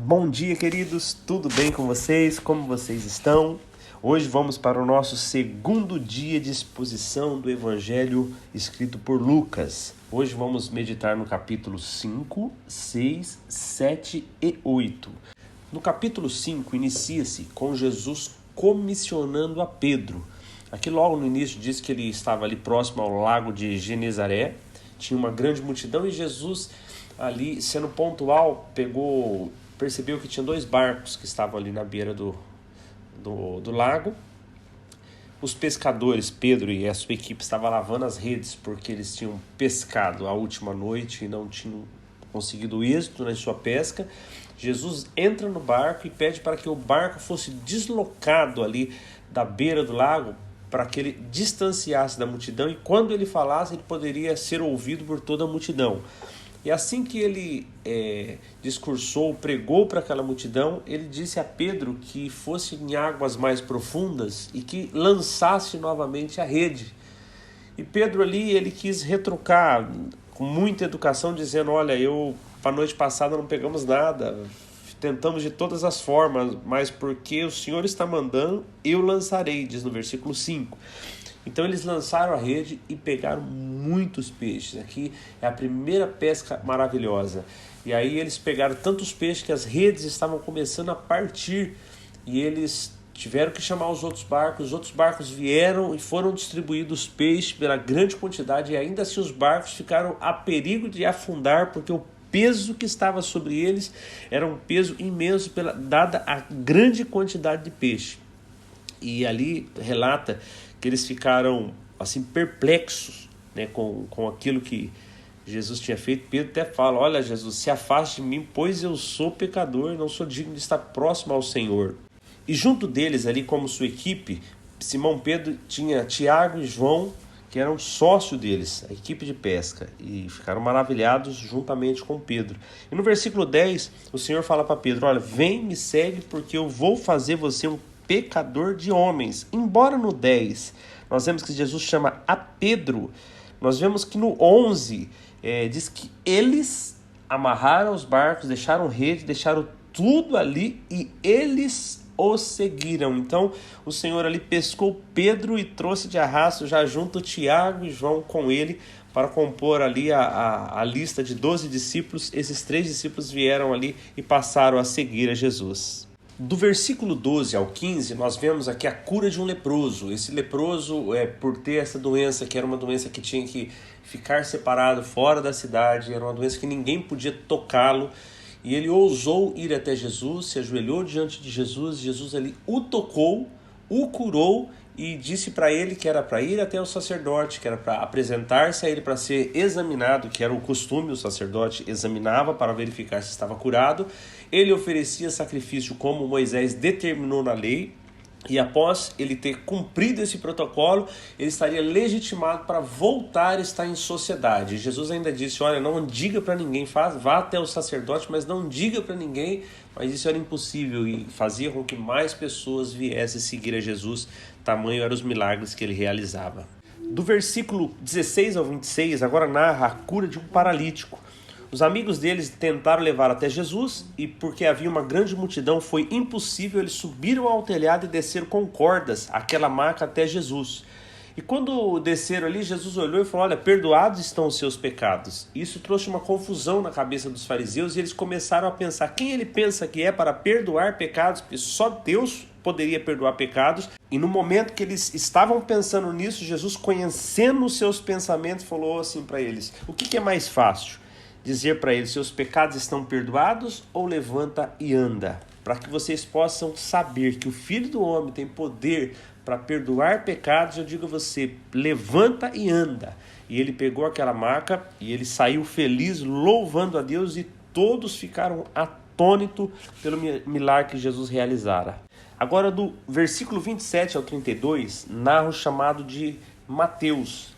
Bom dia, queridos, tudo bem com vocês? Como vocês estão? Hoje vamos para o nosso segundo dia de exposição do Evangelho escrito por Lucas. Hoje vamos meditar no capítulo 5, 6, 7 e 8. No capítulo 5 inicia-se com Jesus comissionando a Pedro. Aqui logo no início diz que ele estava ali próximo ao lago de Genezaré, tinha uma grande multidão e Jesus ali, sendo pontual, percebeu que tinha dois barcos que estavam ali na beira do lago. Os pescadores, Pedro e a sua equipe, estavam lavando as redes porque eles tinham pescado a última noite e não tinham conseguido êxito na sua pesca. Jesus entra no barco e pede para que o barco fosse deslocado ali da beira do lago para que ele distanciasse da multidão e quando ele falasse ele poderia ser ouvido por toda a multidão. E assim que ele discursou, pregou para aquela multidão, ele disse a Pedro que fosse em águas mais profundas e que lançasse novamente a rede. E Pedro ali, ele quis retrucar com muita educação, dizendo, olha, a noite passada não pegamos nada, tentamos de todas as formas, mas porque o Senhor está mandando, eu lançarei, diz no versículo 5. Então eles lançaram a rede e pegaram muitos peixes. Aqui é a primeira pesca maravilhosa. E aí eles pegaram tantos peixes que as redes estavam começando a partir. E eles tiveram que chamar os outros barcos vieram e foram distribuídos peixes pela grande quantidade. E ainda assim os barcos ficaram a perigo de afundar, porque o peso que estava sobre eles era um peso imenso, dada a grande quantidade de peixe. E ali relata que eles ficaram assim perplexos, né, com aquilo que Jesus tinha feito. Pedro até fala, olha Jesus, se afaste de mim, pois eu sou pecador, não sou digno de estar próximo ao Senhor. E junto deles ali como sua equipe, Simão Pedro tinha Tiago e João, que eram sócios deles, a equipe de pesca, e ficaram maravilhados juntamente com Pedro. E no versículo 10, o Senhor fala para Pedro, olha, vem, me segue, porque eu vou fazer você um pecador de homens. Embora no 10 nós vemos que Jesus chama a Pedro, nós vemos que no 11 diz que eles amarraram os barcos, deixaram rede, deixaram tudo ali e eles o seguiram. Então o Senhor ali pescou Pedro e trouxe de arrasto já junto Tiago e João com ele para compor ali a lista de 12 discípulos. Esses 3 discípulos vieram ali e passaram a seguir a Jesus. Do versículo 12 ao 15, nós vemos aqui a cura de um leproso. Esse leproso, por ter essa doença, que era uma doença que tinha que ficar separado fora da cidade, era uma doença que ninguém podia tocá-lo, e ele ousou ir até Jesus, se ajoelhou diante de Jesus, Jesus ali o tocou, o curou e disse para ele que era para ir até o sacerdote, que era para apresentar-se a ele para ser examinado, que era o costume, o sacerdote examinava para verificar se estava curado. Ele oferecia sacrifício como Moisés determinou na lei, e após ele ter cumprido esse protocolo, ele estaria legitimado para voltar a estar em sociedade. Jesus ainda disse, olha, não diga para ninguém, vá até o sacerdote, mas não diga para ninguém, mas isso era impossível e fazia com que mais pessoas viessem seguir a Jesus, tamanho eram os milagres que ele realizava. Do versículo 16 ao 26, agora narra a cura de um paralítico. Os amigos deles tentaram levar até Jesus e porque havia uma grande multidão foi impossível, eles subiram ao telhado e desceram com cordas aquela maca até Jesus. E quando desceram ali, Jesus olhou e falou, olha, perdoados estão os seus pecados. Isso trouxe uma confusão na cabeça dos fariseus e eles começaram a pensar, quem ele pensa que é para perdoar pecados? Porque só Deus poderia perdoar pecados. E no momento que eles estavam pensando nisso, Jesus, conhecendo os seus pensamentos, falou assim para eles, o que é mais fácil? Dizer para eles, seus pecados estão perdoados ou levanta e anda? Para que vocês possam saber que o Filho do Homem tem poder para perdoar pecados, eu digo a você, levanta e anda. E ele pegou aquela maca e ele saiu feliz, louvando a Deus, e todos ficaram atônitos pelo milagre que Jesus realizara. Agora do versículo 27 ao 32, narra o chamado de Mateus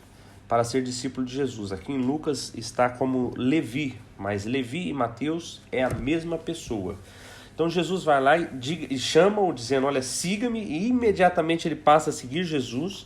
para ser discípulo de Jesus. Aqui em Lucas está como Levi, mas Levi e Mateus é a mesma pessoa. Então Jesus vai lá e chama-o dizendo, olha, siga-me, e imediatamente ele passa a seguir Jesus.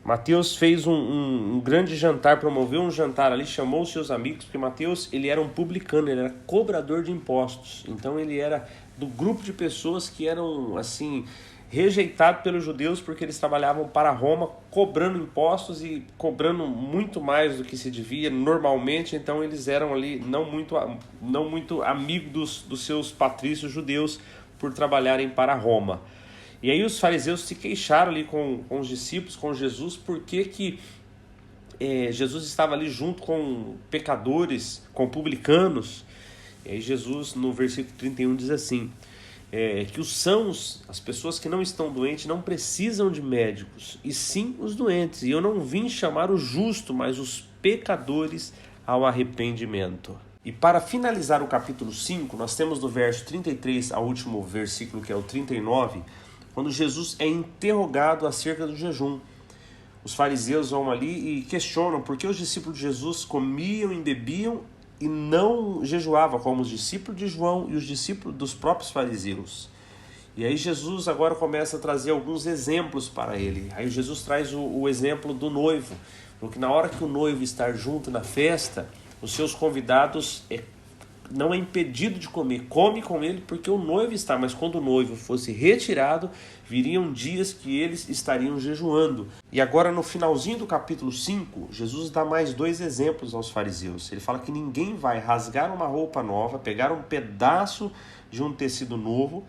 Mateus fez um grande jantar, promoveu um jantar ali, chamou os seus amigos, porque Mateus ele era um publicano, ele era cobrador de impostos. Então ele era do grupo de pessoas que eram assim rejeitados pelos judeus porque eles trabalhavam para Roma cobrando impostos e cobrando muito mais do que se devia normalmente. Então eles eram ali não muito amigos dos seus patrícios judeus por trabalharem para Roma. E aí os fariseus se queixaram ali com os discípulos, com Jesus, porque Jesus estava ali junto com pecadores, com publicanos. E aí Jesus, no versículo 31, diz assim, que os sãos, as pessoas que não estão doentes, não precisam de médicos, e sim os doentes. E eu não vim chamar o justo, mas os pecadores ao arrependimento. E para finalizar o capítulo 5, nós temos do verso 33 ao último versículo, que é o 39, quando Jesus é interrogado acerca do jejum. Os fariseus vão ali e questionam por que os discípulos de Jesus comiam e bebiam e não jejuavam, como os discípulos de João e os discípulos dos próprios fariseus. E aí Jesus agora começa a trazer alguns exemplos para ele. Aí Jesus traz o exemplo do noivo, porque na hora que o noivo está junto na festa, os seus convidados não é impedido de comer, come com ele porque o noivo está, mas quando o noivo fosse retirado, viriam dias que eles estariam jejuando. E agora no finalzinho do capítulo 5, Jesus dá mais 2 exemplos aos fariseus. Ele fala que ninguém vai rasgar uma roupa nova, pegar um pedaço de um tecido novo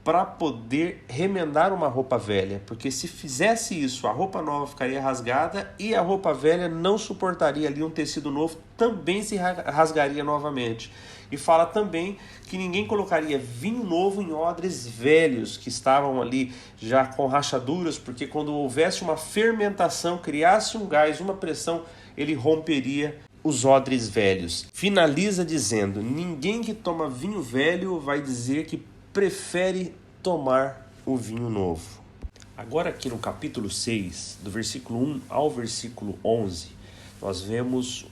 para poder remendar uma roupa velha, porque se fizesse isso, a roupa nova ficaria rasgada e a roupa velha não suportaria ali um tecido novo, também se rasgaria novamente. E fala também que ninguém colocaria vinho novo em odres velhos que estavam ali já com rachaduras, porque quando houvesse uma fermentação, criasse um gás, uma pressão, ele romperia os odres velhos. Finaliza dizendo, ninguém que toma vinho velho vai dizer que prefere tomar o vinho novo. Agora aqui no capítulo 6, do versículo 1 ao versículo 11, nós vemos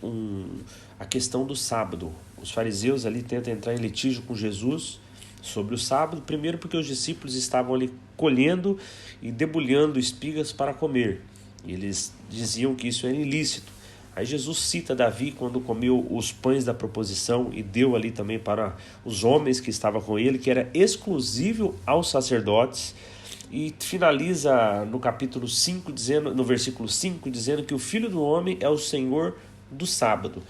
a questão do sábado. Os fariseus ali tentam entrar em litígio com Jesus sobre o sábado, primeiro porque os discípulos estavam ali colhendo e debulhando espigas para comer. E eles diziam que isso era ilícito. Aí Jesus cita Davi quando comeu os pães da proposição e deu ali também para os homens que estavam com ele, que era exclusivo aos sacerdotes, e finaliza no capítulo 5, no versículo 5, dizendo que o Filho do Homem é o Senhor do sábado.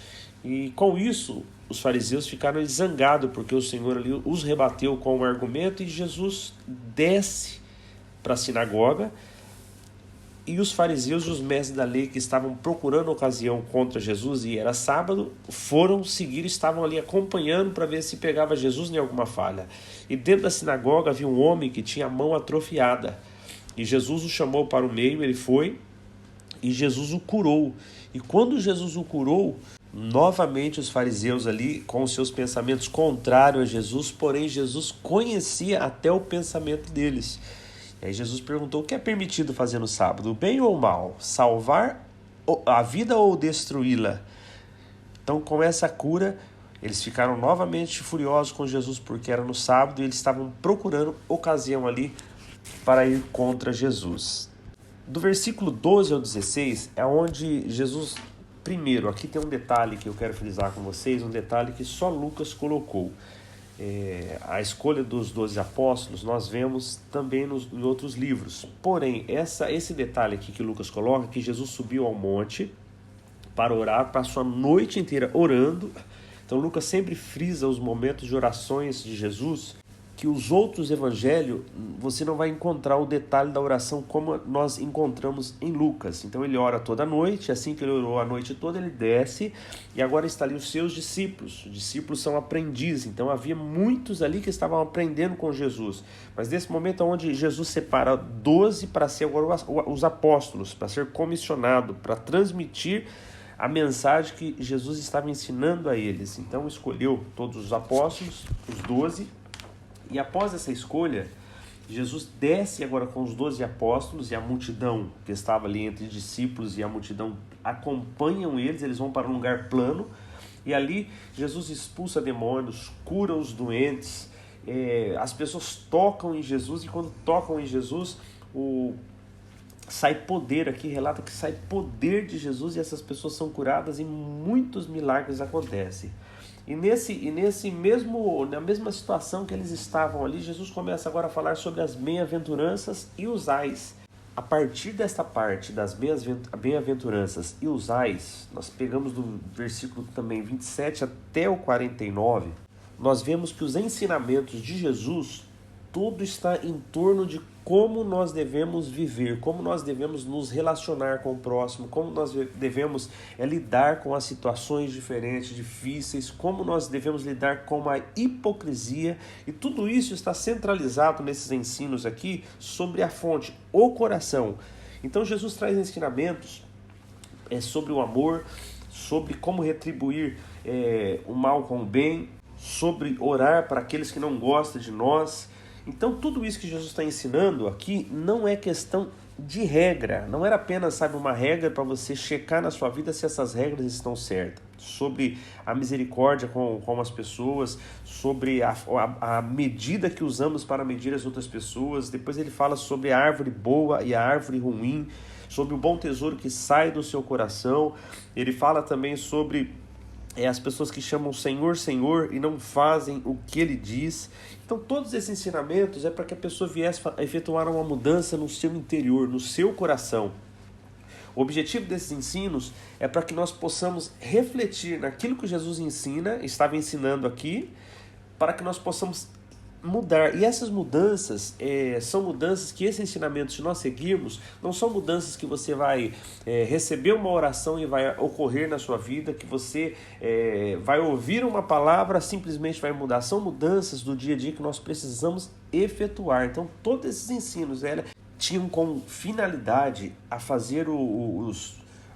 E com isso os fariseus ficaram zangados, porque o Senhor ali os rebateu com um argumento, e Jesus desce para a sinagoga. E os fariseus e os mestres da lei que estavam procurando ocasião contra Jesus, e era sábado, foram seguir, estavam ali acompanhando para ver se pegava Jesus em alguma falha. E dentro da sinagoga havia um homem que tinha a mão atrofiada. E Jesus o chamou para o meio, ele foi, e Jesus o curou. E quando Jesus o curou, novamente os fariseus ali, com os seus pensamentos contrários a Jesus, porém Jesus conhecia até o pensamento deles. E aí Jesus perguntou, o que é permitido fazer no sábado, o bem ou o mal? Salvar a vida ou destruí-la? Então com essa cura, eles ficaram novamente furiosos com Jesus porque era no sábado e eles estavam procurando ocasião ali para ir contra Jesus. Do versículo 12 ao 16 é onde Jesus, primeiro, aqui tem um detalhe que eu quero frisar com vocês, um detalhe que só Lucas colocou. A escolha dos 12 apóstolos nós vemos também em outros livros. Porém, esse detalhe aqui que Lucas coloca, que Jesus subiu ao monte para orar, passou a noite inteira orando. Então Lucas sempre frisa os momentos de orações de Jesus, que os outros evangelhos você não vai encontrar o detalhe da oração como nós encontramos em Lucas. Então ele ora toda noite, assim que ele orou a noite toda, ele desce, e agora está ali os seus discípulos. Os discípulos são aprendizes, então havia muitos ali que estavam aprendendo com Jesus. Mas nesse momento onde Jesus separa 12 para ser agora os apóstolos, para ser comissionado, para transmitir a mensagem que Jesus estava ensinando a eles. Então escolheu todos os apóstolos, os 12, e após essa escolha, Jesus desce agora com os 12 apóstolos, e a multidão que estava ali entre discípulos e a multidão acompanham eles vão para um lugar plano, e ali Jesus expulsa demônios, cura os doentes, as pessoas tocam em Jesus, e quando tocam em Jesus, sai poder aqui, relata que sai poder de Jesus e essas pessoas são curadas e muitos milagres acontecem. E na mesma situação que eles estavam ali, Jesus começa agora a falar sobre as bem-aventuranças e os ais. A partir desta parte das bem-aventuranças e os ais, nós pegamos do versículo também 27 até o 49, nós vemos que os ensinamentos de Jesus, tudo está em torno de como nós devemos viver, como nós devemos nos relacionar com o próximo, como nós devemos lidar com as situações diferentes, difíceis, como nós devemos lidar com a hipocrisia, e tudo isso está centralizado nesses ensinos aqui sobre a fonte, o coração. Então Jesus traz ensinamentos sobre o amor, sobre como retribuir o mal com o bem, sobre orar para aqueles que não gostam de nós. Então tudo isso que Jesus está ensinando aqui não é questão de regra, não era apenas, uma regra para você checar na sua vida se essas regras estão certas, sobre a misericórdia com as pessoas, sobre a medida que usamos para medir as outras pessoas. Depois ele fala sobre a árvore boa e a árvore ruim, sobre o bom tesouro que sai do seu coração. Ele fala também sobre as pessoas que chamam Senhor, Senhor e não fazem o que Ele diz. Então todos esses ensinamentos é para que a pessoa viesse a efetuar uma mudança no seu interior, no seu coração. O objetivo desses ensinos é para que nós possamos refletir naquilo que Jesus estava ensinando aqui, para que nós possamos mudar. E essas mudanças são mudanças que esses ensinamentos, se nós seguirmos, não são mudanças que você vai receber uma oração e vai ocorrer na sua vida, que você vai ouvir uma palavra, simplesmente vai mudar. São mudanças do dia a dia que nós precisamos efetuar. Então todos esses ensinos tinham como finalidade a fazer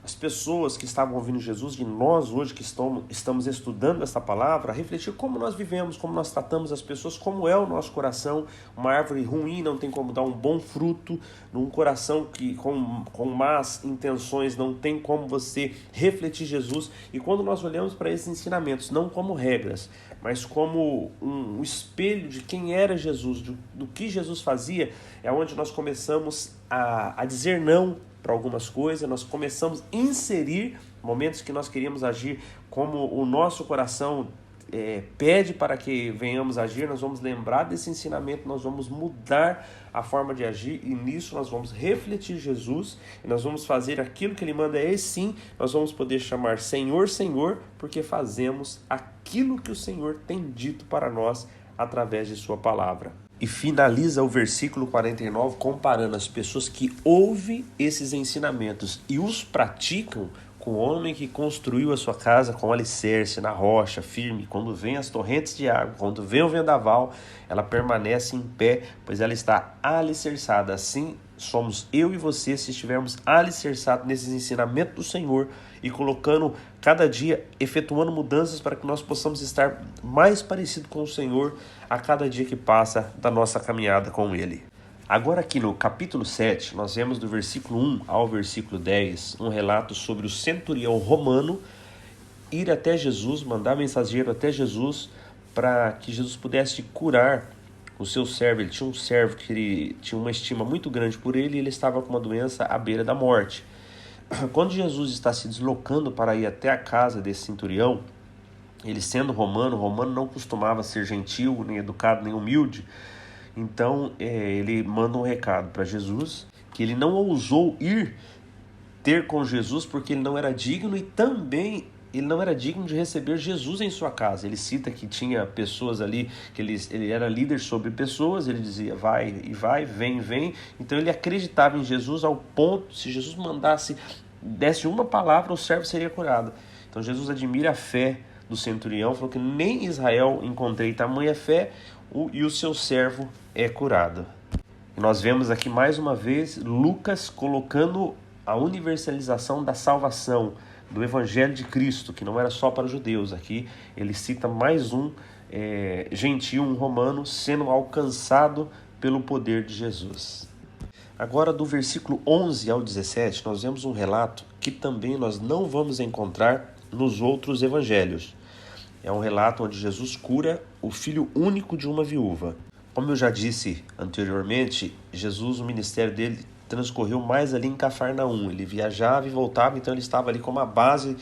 as pessoas que estavam ouvindo Jesus, e nós hoje que estamos estudando essa palavra, refletir como nós vivemos, como nós tratamos as pessoas, como é o nosso coração. Uma árvore ruim não tem como dar um bom fruto, num coração que com más intenções não tem como você refletir Jesus. E quando nós olhamos para esses ensinamentos, não como regras, mas como um espelho de quem era Jesus, do que Jesus fazia, é onde nós começamos a dizer não para algumas coisas, nós começamos a inserir momentos que nós queríamos agir como o nosso coração pede para que venhamos agir. Nós vamos lembrar desse ensinamento, nós vamos mudar a forma de agir, e nisso nós vamos refletir Jesus, e nós vamos fazer aquilo que Ele manda. Sim, nós vamos poder chamar Senhor, Senhor, porque fazemos aquilo que o Senhor tem dito para nós através de sua palavra. E finaliza o versículo 49 comparando as pessoas que ouvem esses ensinamentos e os praticam com o homem que construiu a sua casa com alicerce na rocha firme. Quando vem as torrentes de água, quando vem o vendaval, ela permanece em pé, pois ela está alicerçada. Assim somos eu e você, se estivermos alicerçados nesses ensinamentos do Senhor e colocando cada dia, efetuando mudanças para que nós possamos estar mais parecidos com o Senhor a cada dia que passa da nossa caminhada com Ele. Agora aqui no capítulo 7, nós vemos do versículo 1 ao versículo 10 um relato sobre o centurião romano ir até Jesus, mandar mensageiro até Jesus para que Jesus pudesse curar o seu servo. Ele tinha um servo que ele tinha uma estima muito grande por ele, e ele estava com uma doença à beira da morte. Quando Jesus está se deslocando para ir até a casa desse centurião, ele sendo romano não costumava ser gentil, nem educado, nem humilde. Então ele manda um recado para Jesus, que ele não ousou ir ter com Jesus porque ele não era digno, e também ele não era digno de receber Jesus em sua casa. Ele cita que tinha pessoas ali, que ele era líder sobre pessoas, ele dizia vai e vai, vem, vem. Então ele acreditava em Jesus ao ponto, se Jesus desse uma palavra, o servo seria curado. Então Jesus admira a fé do centurião, falou que nem em Israel encontrei tamanha fé, e o seu servo é curado. E nós vemos aqui mais uma vez Lucas colocando a universalização da salvação, do Evangelho de Cristo, que não era só para os judeus. Aqui ele cita mais um gentil, um romano, sendo alcançado pelo poder de Jesus. Agora, do versículo 11 ao 17, nós vemos um relato que também nós não vamos encontrar nos outros evangelhos. É um relato onde Jesus cura o filho único de uma viúva. Como eu já disse anteriormente, Jesus, o ministério dele transcorreu mais ali em Cafarnaum. Ele viajava e voltava, então ele estava ali como a base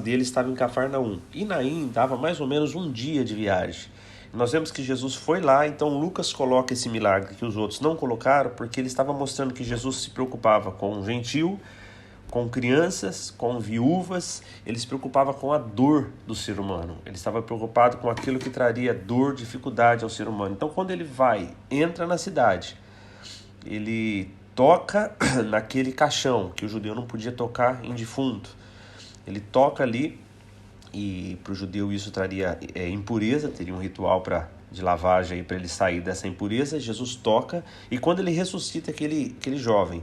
dele estava em Cafarnaum. E Naim dava mais ou menos um dia de viagem. Nós vemos que Jesus foi lá, então Lucas coloca esse milagre que os outros não colocaram, porque ele estava mostrando que Jesus se preocupava com o gentil, com crianças, com viúvas, ele se preocupava com a dor do ser humano. Ele estava preocupado com aquilo que traria dor, dificuldade ao ser humano. Então quando ele entra na cidade, ele toca naquele caixão, que o judeu não podia tocar em defunto. Ele toca ali, e para o judeu isso traria impureza, teria um ritual de lavagem para ele sair dessa impureza. Jesus toca, e quando ele ressuscita aquele jovem,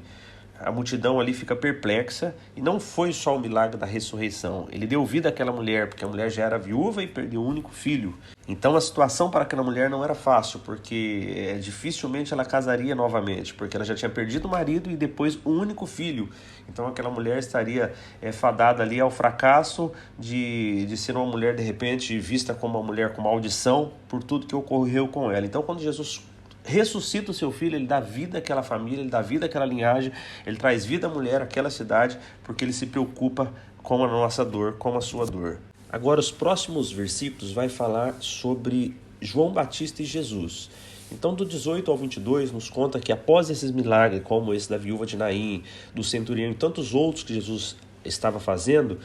a multidão ali fica perplexa, e não foi só o milagre da ressurreição. Ele deu vida àquela mulher, porque a mulher já era viúva e perdeu o único filho. Então a situação para aquela mulher não era fácil, porque dificilmente ela casaria novamente, porque ela já tinha perdido o marido e depois o único filho. Então aquela mulher estaria fadada ali ao fracasso de ser uma mulher de repente vista como uma mulher com maldição por tudo que ocorreu com ela. Então quando Jesus ressuscita o seu filho, ele dá vida àquela família, ele dá vida àquela linhagem, ele traz vida à mulher, àquela cidade, porque ele se preocupa com a nossa dor, com a sua dor. Agora, os próximos versículos vai falar sobre João Batista e Jesus. Então, do 18 ao 22, nos conta que após esses milagres, como esse da viúva de Naim, do centurião e tantos outros que Jesus estava fazendo,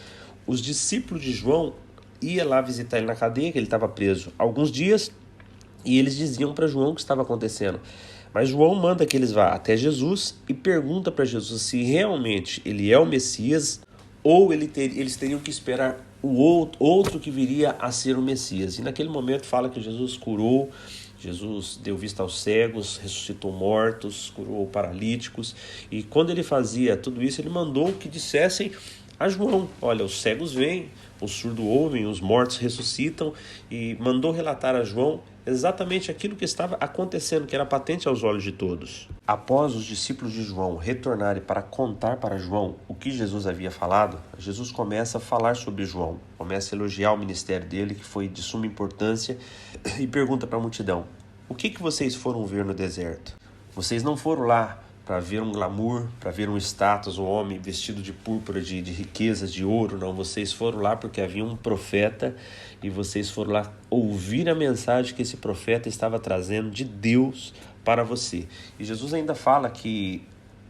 os discípulos de João iam lá visitar ele na cadeia, que ele estava preso alguns dias, e eles diziam para João o que estava acontecendo. Mas João manda que eles vá até Jesus e pergunta para Jesus se realmente ele é o Messias ou eles teriam que esperar o outro que viria a ser o Messias. E naquele momento fala que Jesus curou, Jesus deu vista aos cegos, ressuscitou mortos, curou paralíticos. E quando ele fazia tudo isso, ele mandou que dissessem a João: olha, os cegos veem, os surdos ouvem, os mortos ressuscitam, e mandou relatar a João exatamente aquilo que estava acontecendo, que era patente aos olhos de todos. Após os discípulos de João retornarem para contar para João o que Jesus havia falado, Jesus começa a falar sobre João, começa a elogiar o ministério dele, que foi de suma importância, e pergunta para a multidão: o que vocês foram ver no deserto? Vocês não foram lá para ver um glamour, para ver um status, um homem vestido de púrpura, de riquezas, de ouro, não. Vocês foram lá porque havia um profeta e vocês foram lá ouvir a mensagem que esse profeta estava trazendo de Deus para você. E Jesus ainda fala que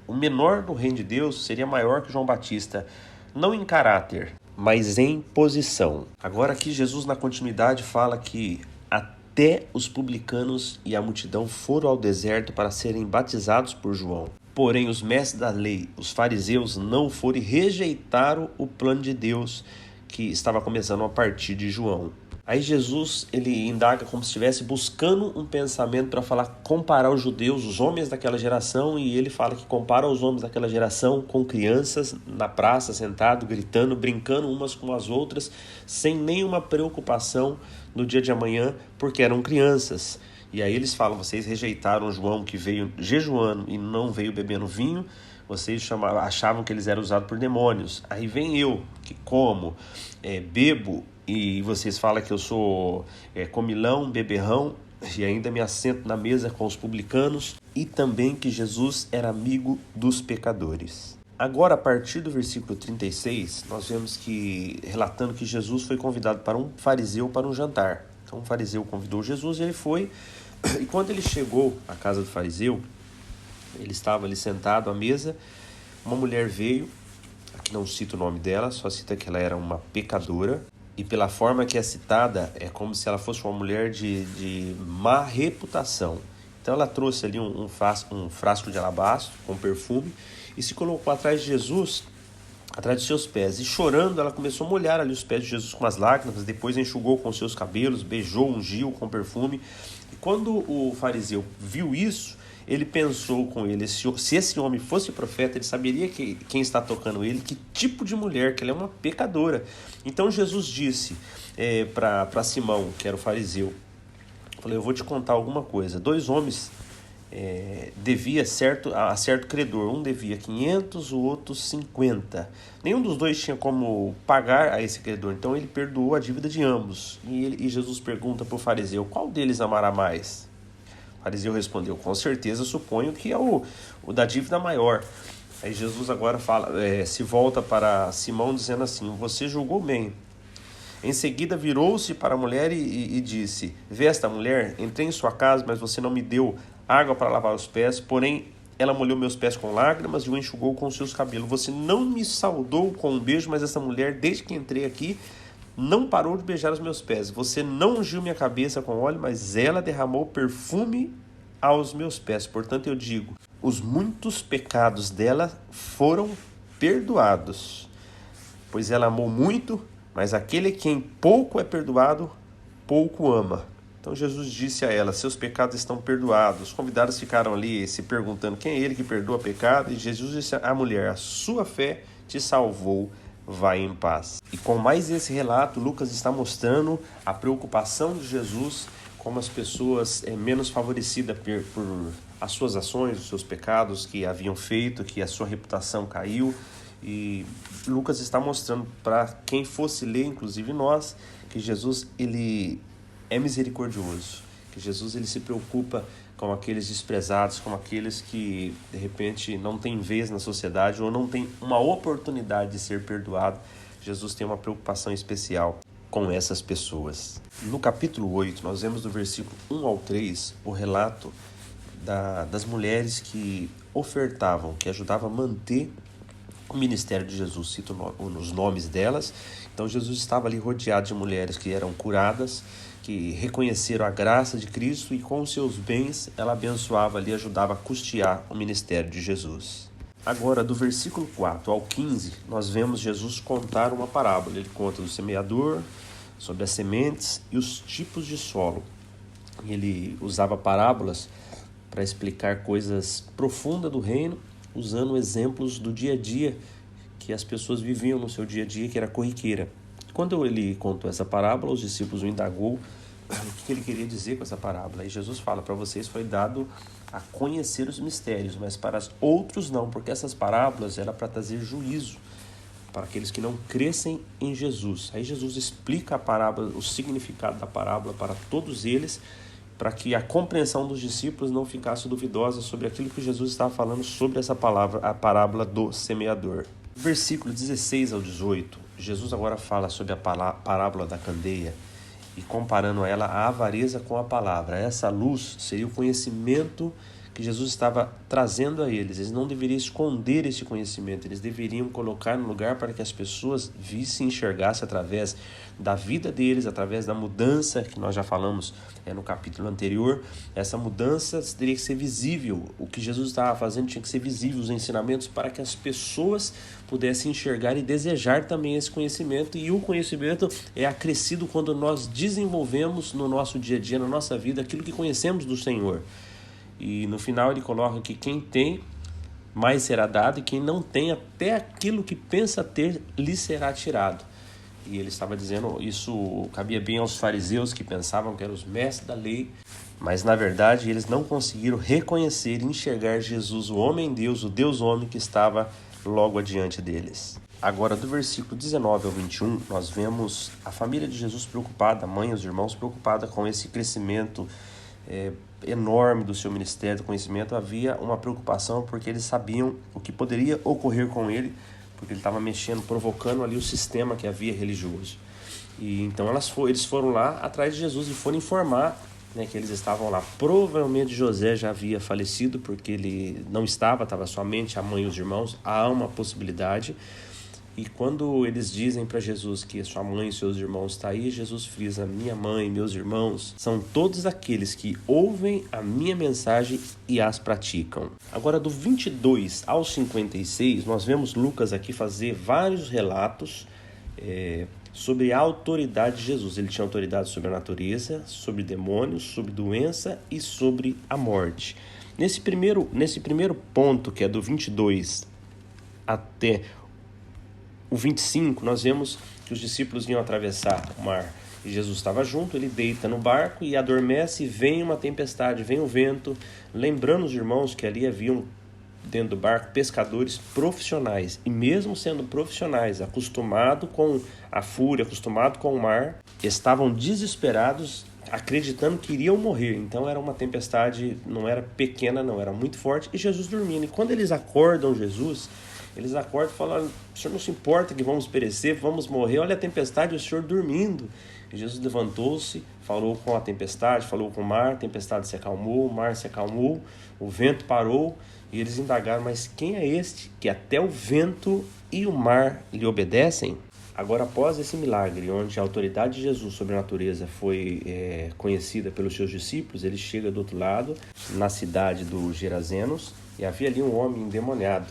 o menor do reino de Deus seria maior que João Batista, não em caráter, mas em posição. Agora aqui Jesus na continuidade fala que até os publicanos e a multidão foram ao deserto para serem batizados por João. Porém, os mestres da lei, os fariseus, não foram e rejeitaram o plano de Deus que estava começando a partir de João. Aí Jesus, ele indaga como se estivesse buscando um pensamento para comparar os judeus, os homens daquela geração, e ele fala que compara os homens daquela geração com crianças na praça, sentado, gritando, brincando umas com as outras, sem nenhuma preocupação no dia de amanhã, porque eram crianças. E aí eles falam: vocês rejeitaram João, que veio jejuando e não veio bebendo vinho, vocês achavam que eles eram usados por demônios. Aí vem eu, que como, bebo, e vocês falam que eu sou comilão, beberrão, e ainda me assento na mesa com os publicanos, e também que Jesus era amigo dos pecadores. Agora, a partir do versículo 36, nós vemos que, relatando que Jesus foi convidado para um fariseu para um jantar. Então, um fariseu convidou Jesus e ele foi, e quando ele chegou à casa do fariseu, ele estava ali sentado à mesa, uma mulher veio, aqui não cita o nome dela, só cita que ela era uma pecadora, e pela forma que é citada, é como se ela fosse uma mulher de má reputação. Então ela trouxe ali um frasco de alabastro com perfume e se colocou atrás de Jesus, atrás de seus pés. E chorando, ela começou a molhar ali os pés de Jesus com as lágrimas, depois enxugou com seus cabelos, beijou, ungiu com perfume. E quando o fariseu viu isso, ele pensou com ele: se esse homem fosse profeta, ele saberia quem está tocando ele, que tipo de mulher, que ela é uma pecadora. Então Jesus disse para Simão, que era o fariseu, falou: eu vou te contar alguma coisa. 2 homens devia a certo credor. Um devia 500, o outro 50. Nenhum dos dois tinha como pagar a esse credor. Então ele perdoou a dívida de ambos. E Jesus pergunta para o fariseu: qual deles amará mais? fariseu respondeu: com certeza, suponho que é o da dívida maior. Aí Jesus agora se volta para Simão dizendo assim: você julgou bem. Em seguida virou-se para a mulher e disse: vê esta mulher, entrei em sua casa, mas você não me deu água para lavar os pés, porém ela molhou meus pés com lágrimas e o enxugou com seus cabelos. Você não me saudou com um beijo, mas essa mulher, desde que entrei aqui, não parou de beijar os meus pés. Você não ungiu minha cabeça com óleo, mas ela derramou perfume aos meus pés. Portanto, eu digo: os muitos pecados dela foram perdoados, pois ela amou muito, mas aquele quem pouco é perdoado, pouco ama. Então Jesus disse a ela: seus pecados estão perdoados. Os convidados ficaram ali se perguntando quem é ele que perdoa pecado, e Jesus disse à mulher: a sua fé te salvou, vai em paz. E com mais esse relato, Lucas está mostrando a preocupação de Jesus como as pessoas menos favorecidas por as suas ações, os seus pecados que haviam feito, que a sua reputação caiu. E Lucas está mostrando para quem fosse ler, inclusive nós, que Jesus ele é misericordioso, que Jesus ele se preocupa com aqueles desprezados, com aqueles que de repente não têm vez na sociedade ou não têm uma oportunidade de ser perdoado. Jesus tem uma preocupação especial com essas pessoas. No capítulo 8, nós vemos do versículo 1 ao 3 o relato das mulheres que ofertavam, que ajudavam a manter o ministério de Jesus. Cito os nomes delas. Então Jesus estava ali rodeado de mulheres que eram curadas, que reconheceram a graça de Cristo, e com os seus bens ela abençoava ali, ajudava a custear o ministério de Jesus. Agora, do versículo 4 ao 15, nós vemos Jesus contar uma parábola. Ele conta do semeador, sobre as sementes e os tipos de solo. Ele usava parábolas para explicar coisas profundas do reino, usando exemplos do dia a dia que as pessoas viviam no seu dia a dia, que era corriqueira. Quando ele contou essa parábola, os discípulos o indagou o que ele queria dizer com essa parábola. E Jesus fala: para vocês foi dado a conhecer os mistérios, mas para os outros não, porque essas parábolas eram para trazer juízo para aqueles que não crescem em Jesus. Aí Jesus explica a parábola, o significado da parábola para todos eles, para que a compreensão dos discípulos não ficasse duvidosa sobre aquilo que Jesus estava falando sobre essa palavra, a parábola do semeador. Versículo 16 ao 18, Jesus agora fala sobre a parábola da candeia e comparando ela à avareza com a palavra. Essa luz seria o conhecimento que Jesus estava trazendo a eles. Eles não deveriam esconder esse conhecimento, eles deveriam colocar no lugar para que as pessoas vissem e enxergassem através da vida deles, através da mudança que nós já falamos no capítulo anterior. Essa mudança teria que ser visível. O que Jesus estava fazendo tinha que ser visível, os ensinamentos, para que as pessoas pudessem enxergar e desejar também esse conhecimento. E o conhecimento é acrescido quando nós desenvolvemos no nosso dia a dia, na nossa vida, aquilo que conhecemos do Senhor. E no final ele coloca que quem tem, mais será dado, e quem não tem, até aquilo que pensa ter, lhe será tirado. E ele estava dizendo, isso cabia bem aos fariseus, que pensavam que eram os mestres da lei, mas na verdade eles não conseguiram reconhecer e enxergar Jesus, o homem-deus, o Deus-homem que estava logo adiante deles. Agora, do versículo 19 ao 21, nós vemos a família de Jesus preocupada, a mãe e os irmãos preocupada com esse crescimento enorme do seu ministério, do conhecimento. Havia uma preocupação porque eles sabiam o que poderia ocorrer com ele, porque ele estava mexendo, provocando ali o sistema que havia religioso. E então eles foram lá atrás de Jesus e foram informar, que eles estavam lá. Provavelmente José já havia falecido, porque ele não estava somente a mãe e os irmãos. Há uma possibilidade. E quando eles dizem para Jesus que sua mãe e seus irmãos estão aí, Jesus frisa: minha mãe e meus irmãos são todos aqueles que ouvem a minha mensagem e as praticam. Agora, do 22 ao 56, nós vemos Lucas aqui fazer vários relatos sobre a autoridade de Jesus. Ele tinha autoridade sobre a natureza, sobre demônios, sobre doença e sobre a morte. Nesse primeiro ponto, que é do 22 até o 25, nós vemos que os discípulos iam atravessar o mar e Jesus estava junto. Ele deita no barco e adormece, e vem uma tempestade, vem o vento, lembrando os irmãos que ali haviam dentro do barco pescadores profissionais, e mesmo sendo profissionais, acostumados com a fúria, acostumados com o mar, estavam desesperados acreditando que iriam morrer. Então era uma tempestade, não era pequena não, era muito forte, e Jesus dormindo. E quando eles acordam Jesus, eles acordam e falam: o senhor não se importa que vamos perecer, vamos morrer, olha a tempestade, o senhor dormindo. E Jesus levantou-se, falou com a tempestade, falou com o mar, a tempestade se acalmou, o mar se acalmou, o vento parou, e eles indagaram: mas quem é este que até o vento e o mar lhe obedecem? Agora, após esse milagre, onde a autoridade de Jesus sobre a natureza foi conhecida pelos seus discípulos, ele chega do outro lado, na cidade dos Gerazenos, e havia ali um homem endemoniado.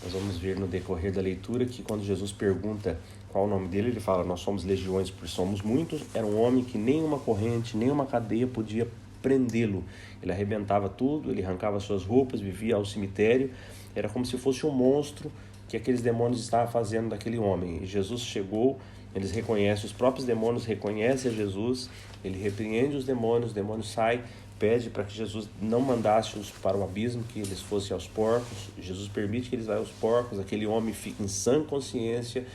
Nós vamos ver no decorrer da leitura que quando Jesus pergunta qual o nome dele, ele fala: nós somos legiões porque somos muitos. Era um homem que nenhuma corrente, nenhuma cadeia podia prendê-lo. Ele arrebentava tudo, ele arrancava suas roupas, vivia ao cemitério. Era como se fosse um monstro que aqueles demônios estavam fazendo daquele homem. E Jesus chegou, eles reconhecem, os próprios demônios reconhecem a Jesus, ele repreende os demônios saem, pede para que Jesus não mandasse-os para o abismo, que eles fossem aos porcos. Jesus permite que eles vá aos porcos, aquele homem fica em sã consciência,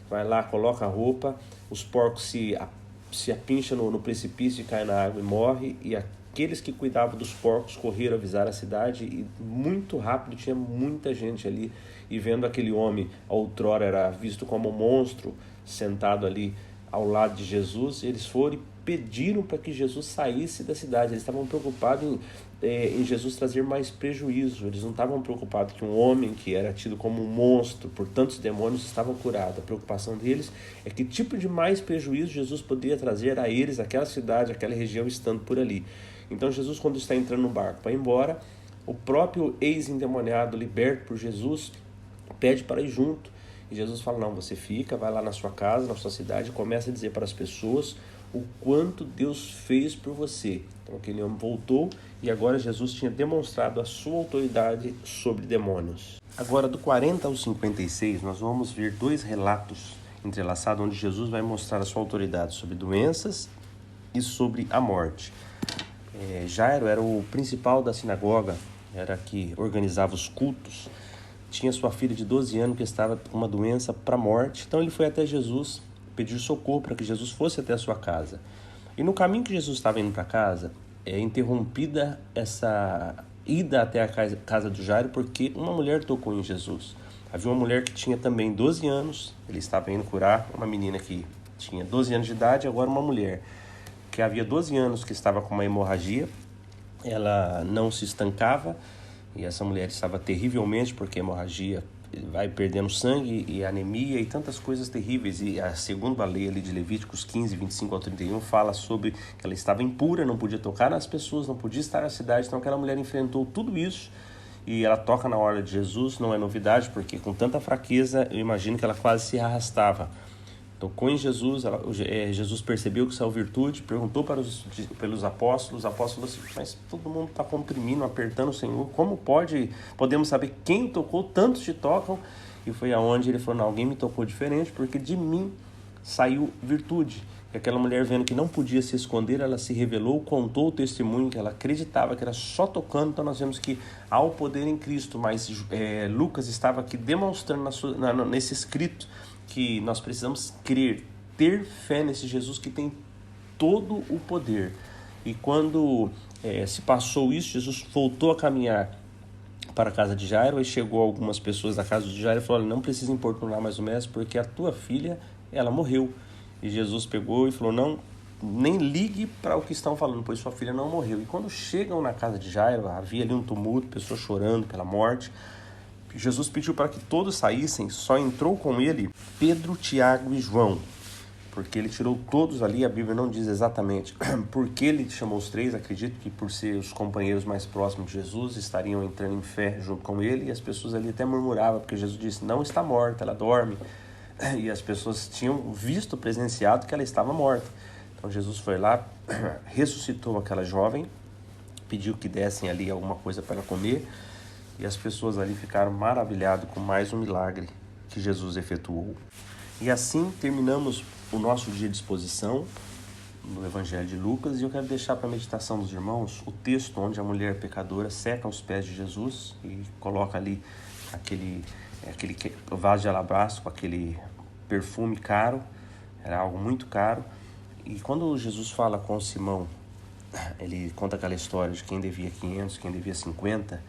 vai lá, coloca a roupa, os porcos se apincham no precipício e caem na água e morre, e aqueles que cuidavam dos porcos correram avisar a cidade, e muito rápido tinha muita gente ali, e vendo aquele homem, outrora era visto como um monstro, sentado ali ao lado de Jesus, eles foram e pediram para que Jesus saísse da cidade. Eles estavam preocupados em Jesus trazer mais prejuízo. Eles não estavam preocupados que um homem que era tido como um monstro por tantos demônios estava curado. A preocupação deles é que tipo de mais prejuízo Jesus poderia trazer a eles, aquela cidade, aquela região, estando por ali. Então Jesus, quando está entrando no barco para ir embora, o próprio ex-endemoniado, liberto por Jesus, pede para ir junto. E Jesus fala: não, você fica, vai lá na sua casa, na sua cidade, e começa a dizer para as pessoas o quanto Deus fez por você. Então aquele homem voltou, e agora Jesus tinha demonstrado a sua autoridade sobre demônios. Agora, do 40 ao 56, nós vamos ver dois relatos entrelaçados, onde Jesus vai mostrar a sua autoridade sobre doenças e sobre a morte. Jairo era o principal da sinagoga, era que organizava os cultos. Tinha sua filha de 12 anos que estava com uma doença para a morte. Então ele foi até Jesus, pediu socorro para que Jesus fosse até a sua casa. E no caminho que Jesus estava indo para casa, é interrompida essa ida até a casa do Jairo, porque uma mulher tocou em Jesus. Havia uma mulher que tinha também 12 anos, ele estava indo curar uma menina que tinha 12 anos de idade, agora uma mulher que havia 12 anos que estava com uma hemorragia, ela não se estancava, e essa mulher estava terrivelmente, porque a hemorragia vai perdendo sangue e anemia e tantas coisas terríveis. E a segunda lei ali de Levíticos 15, 25 ao 31 fala sobre que ela estava impura, não podia tocar nas pessoas, não podia estar na cidade. Então aquela mulher enfrentou tudo isso e ela toca na orla de Jesus. Não é novidade, porque com tanta fraqueza eu imagino que ela quase se arrastava. Tocou em Jesus, Jesus percebeu que saiu virtude, perguntou pelos apóstolos, os apóstolos assim: mas todo mundo está comprimindo, apertando o Senhor, como podemos saber quem tocou, tantos te tocam? E foi aonde ele falou: não, alguém me tocou diferente, porque de mim saiu virtude. E aquela mulher, vendo que não podia se esconder, ela se revelou, contou o testemunho, que ela acreditava que era só tocando. Então nós vemos que há o poder em Cristo, mas Lucas estava aqui demonstrando nesse escrito que nós precisamos crer, ter fé nesse Jesus que tem todo o poder. E quando se passou isso, Jesus voltou a caminhar para a casa de Jairo, e chegou algumas pessoas da casa de Jairo e falou: olha, não precisa importunar mais o mestre, porque a tua filha, ela morreu. E Jesus pegou e falou: não, nem ligue para o que estão falando, pois sua filha não morreu. E quando chegam na casa de Jairo, havia ali um tumulto, pessoas chorando pela morte. Jesus pediu para que todos saíssem, só entrou com ele Pedro, Tiago e João, porque ele tirou todos ali. A Bíblia não diz exatamente por que ele chamou os três. Acredito que por ser os companheiros mais próximos de Jesus, estariam entrando em fé junto com ele, e as pessoas ali até murmuravam, porque Jesus disse: não está morta, ela dorme, e as pessoas tinham visto, presenciado que ela estava morta. Então Jesus foi lá, ressuscitou aquela jovem, pediu que dessem ali alguma coisa para comer, e as pessoas ali ficaram maravilhadas com mais um milagre que Jesus efetuou. E assim terminamos o nosso dia de exposição no Evangelho de Lucas, e eu quero deixar para a meditação dos irmãos o texto onde a mulher pecadora seca os pés de Jesus e coloca ali aquele vaso de alabastro com aquele perfume caro, era algo muito caro, E quando Jesus fala com Simão, ele conta aquela história de quem devia 500, quem devia 50,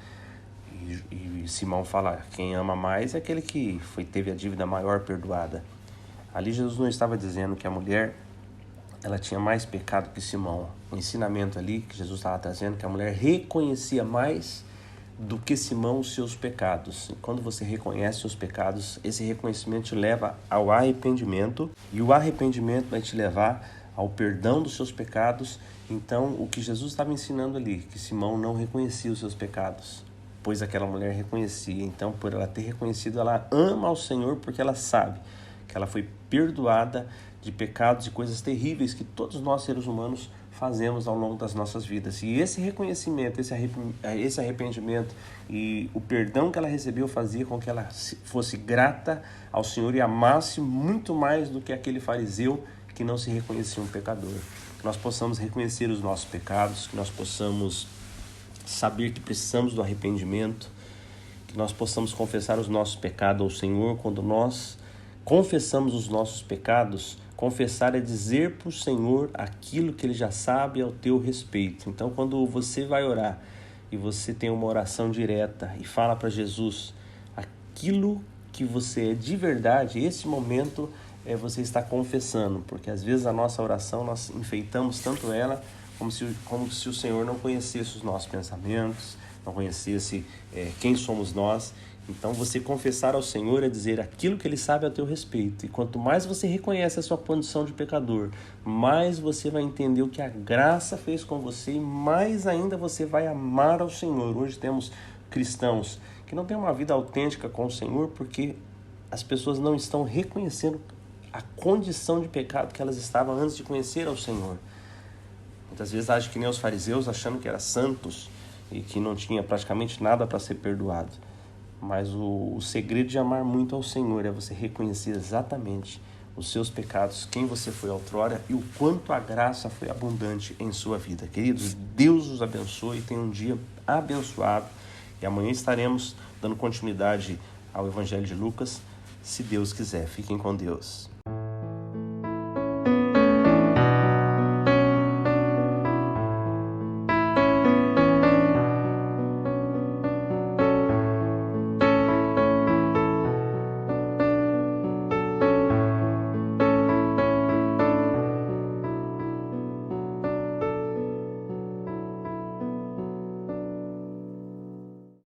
e Simão fala, quem ama mais é aquele que teve a dívida maior perdoada. Ali Jesus não estava dizendo que a mulher ela tinha mais pecado que Simão. O ensinamento ali que Jesus estava trazendo, que a mulher reconhecia mais do que Simão os seus pecados. E quando você reconhece seus pecados, esse reconhecimento te leva ao arrependimento, e o arrependimento vai te levar ao perdão dos seus pecados. Então, o que Jesus estava ensinando ali, que Simão não reconhecia os seus pecados, pois aquela mulher reconhecia. Então, por ela ter reconhecido, ela ama ao Senhor, porque ela sabe que ela foi perdoada de pecados e coisas terríveis que todos nós, seres humanos, fazemos ao longo das nossas vidas. E esse reconhecimento, esse arrependimento e o perdão que ela recebeu fazia com que ela fosse grata ao Senhor e amasse muito mais do que aquele fariseu que não se reconhecia um pecador. Que nós possamos reconhecer os nossos pecados, que nós possamos saber que precisamos do arrependimento, que nós possamos confessar os nossos pecados ao Senhor. Quando nós confessamos os nossos pecados, confessar é dizer para o Senhor aquilo que Ele já sabe ao teu respeito. Então, quando você vai orar e você tem uma oração direta e fala para Jesus aquilo que você é de verdade, esse momento você está confessando, porque às vezes a nossa oração nós enfeitamos tanto ela como se o Senhor não conhecesse os nossos pensamentos, não conhecesse quem somos nós. Então, você confessar ao Senhor é dizer aquilo que Ele sabe a teu respeito. E quanto mais você reconhece a sua condição de pecador, mais você vai entender o que a graça fez com você e mais ainda você vai amar ao Senhor. Hoje temos cristãos que não têm uma vida autêntica com o Senhor porque as pessoas não estão reconhecendo a condição de pecado que elas estavam antes de conhecer ao Senhor. Muitas vezes agem que nem os fariseus, achando que eram santos e que não tinha praticamente nada para ser perdoado. Mas o segredo de amar muito ao Senhor é você reconhecer exatamente os seus pecados, quem você foi outrora e o quanto a graça foi abundante em sua vida. Queridos, Deus os abençoe e tenha um dia abençoado. E amanhã estaremos dando continuidade ao Evangelho de Lucas, se Deus quiser. Fiquem com Deus.